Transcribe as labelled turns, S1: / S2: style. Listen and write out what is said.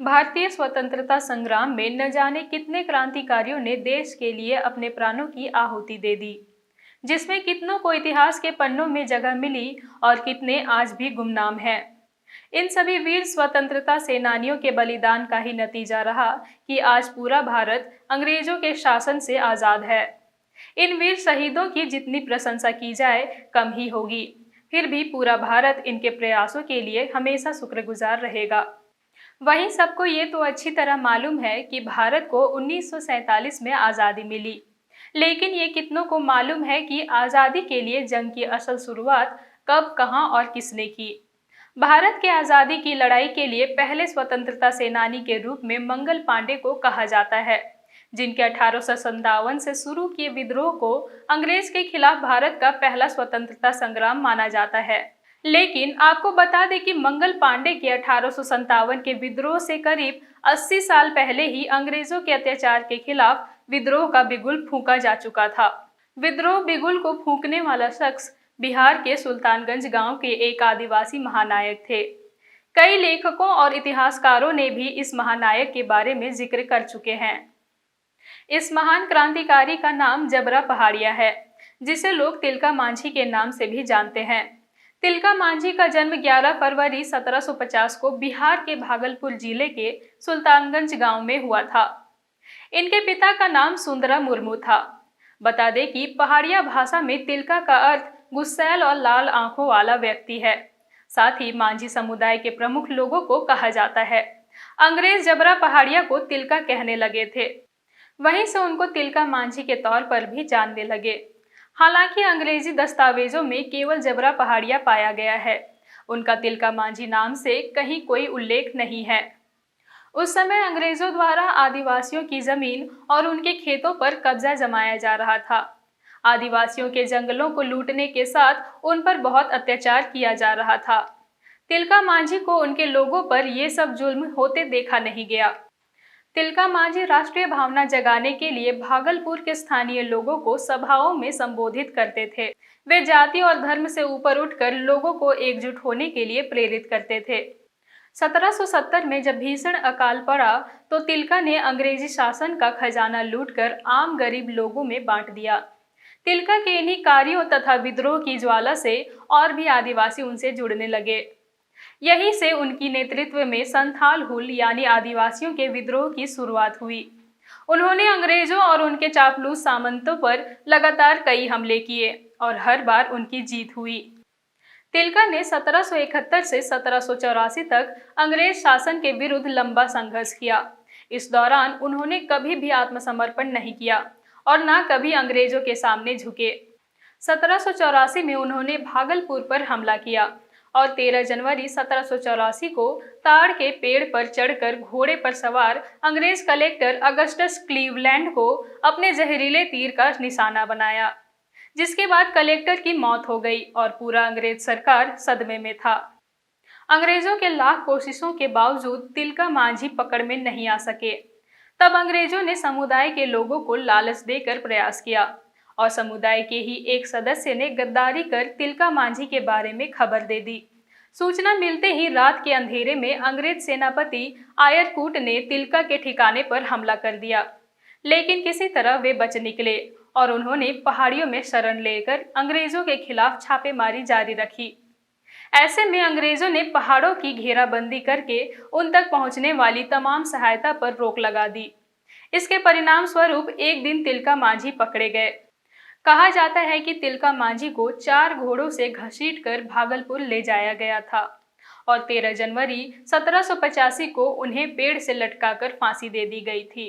S1: भारतीय स्वतंत्रता संग्राम में न जाने कितने क्रांतिकारियों ने देश के लिए अपने प्राणों की आहुति दे दी, जिसमें कितनों को इतिहास के पन्नों में जगह मिली और कितने आज भी गुमनाम हैं। इन सभी वीर स्वतंत्रता सेनानियों के बलिदान का ही नतीजा रहा कि आज पूरा भारत अंग्रेजों के शासन से आजाद है। इन वीर शहीदों की जितनी प्रशंसा की जाए कम ही होगी। फिर भी पूरा भारत इनके प्रयासों के लिए हमेशा शुक्रगुजार रहेगा। वहीं सबको ये तो अच्छी तरह मालूम है कि भारत को 1947 में आज़ादी मिली, लेकिन ये कितनों को मालूम है कि आज़ादी के लिए जंग की असल शुरुआत कब, कहां और किसने की। भारत के आज़ादी की लड़ाई के लिए पहले स्वतंत्रता सेनानी के रूप में मंगल पांडे को कहा जाता है, जिनके 1857 से शुरू किए विद्रोह को अंग्रेज के खिलाफ भारत का पहला स्वतंत्रता संग्राम माना जाता है। लेकिन आपको बता दें कि मंगल पांडे के 1857 के विद्रोह से करीब 80 साल पहले ही अंग्रेजों के अत्याचार के खिलाफ विद्रोह का बिगुल फूंका जा चुका था। विद्रोह बिगुल को फूंकने वाला शख्स बिहार के सुल्तानगंज गांव के एक आदिवासी महानायक थे। कई लेखकों और इतिहासकारों ने भी इस महानायक के बारे में जिक्र कर चुके हैं। इस महान क्रांतिकारी का नाम जबरा पहाड़िया है, जिसे लोग तिलका मांझी के नाम से भी जानते हैं। तिलका मांझी का जन्म 11 फरवरी 1750 को बिहार के भागलपुर जिले के सुल्तानगंज गांव में हुआ था। इनके पिता का नाम सुंदरा मुर्मू था। बता दें कि पहाड़िया भाषा में तिलका का अर्थ गुस्सैल और लाल आंखों वाला व्यक्ति है। साथ ही मांझी समुदाय के प्रमुख लोगों को कहा जाता है। अंग्रेज जबरा पहाड़िया को तिलका कहने लगे थे, वहीं से उनको तिलका मांझी के तौर पर भी जानने लगे। हालांकि अंग्रेजी दस्तावेजों में केवल जबरा पहाड़िया पाया गया है, उनका तिलका मांझी नाम से कहीं कोई उल्लेख नहीं है। उस समय अंग्रेजों द्वारा आदिवासियों की जमीन और उनके खेतों पर कब्जा जमाया जा रहा था। आदिवासियों के जंगलों को लूटने के साथ उन पर बहुत अत्याचार किया जा रहा था। तिलका मांझी को उनके लोगों पर ये सब जुल्म होते देखा नहीं गया। तिलका मांझी राष्ट्रीय भावना जगाने के लिए भागलपुर के स्थानीय लोगों को सभाओं में संबोधित करते थे। वे जाति और धर्म से ऊपर उठकर लोगों को एकजुट होने के लिए प्रेरित करते थे। 1770 में जब भीषण अकाल पड़ा तो तिलका ने अंग्रेजी शासन का खजाना लूटकर आम गरीब लोगों में बांट दिया। तिलका के इन्हीं कार्यों तथा विद्रोह की ज्वाला से और भी आदिवासी उनसे जुड़ने लगे। यहीं से उनकी नेतृत्व में संथाल हुल यानी आदिवासियों के विद्रोह की शुरुआत हुई। उन्होंने अंग्रेजों और उनके चापलूस सामंतों पर लगातार कई हमले किए और हर बार उनकी जीत हुई। तिलका ने 1771 से 1784 तक अंग्रेज शासन के विरुद्ध लंबा संघर्ष किया। इस दौरान उन्होंने कभी भी आत्मसमर्पण नहीं किया और न कभी अंग्रेजों के सामने झुके। 1784 में उन्होंने भागलपुर पर हमला किया और 13 जनवरी 1784 को ताड़ के पेड़ पर चढ़कर घोड़े पर सवार अंग्रेज कलेक्टर अगस्टस क्लीवलैंड को अपने जहरीले तीर का निशाना बनाया, जिसके बाद कलेक्टर की मौत हो गई और पूरा अंग्रेज सरकार सदमे में था। अंग्रेजों के लाख कोशिशों के बावजूद तिलका मांझी पकड़ में नहीं आ सके। तब अंग्रेजों ने समुदाय के लोगों को लालच देकर प्रयास किया और समुदाय के ही एक सदस्य ने गद्दारी कर तिलका मांझी के बारे में खबर दे दी। सूचना मिलते ही रात के अंधेरे में अंग्रेज सेनापति आयरकूट ने तिलका के ठिकाने पर हमला कर दिया, लेकिन किसी तरह वे बच निकले और उन्होंने पहाड़ियों में शरण लेकर अंग्रेजों के खिलाफ छापेमारी जारी रखी। ऐसे में अंग्रेजों ने पहाड़ों की घेराबंदी करके उन तक पहुंचने वाली तमाम सहायता पर रोक लगा दी। इसके परिणाम स्वरूप एक दिन तिलका मांझी पकड़े गए। कहा जाता है कि तिलका मांझी को 4 घोड़ों से घसीटकर भागलपुर ले जाया गया था और 13 जनवरी 1785 को उन्हें पेड़ से लटकाकर फांसी दे दी गई थी।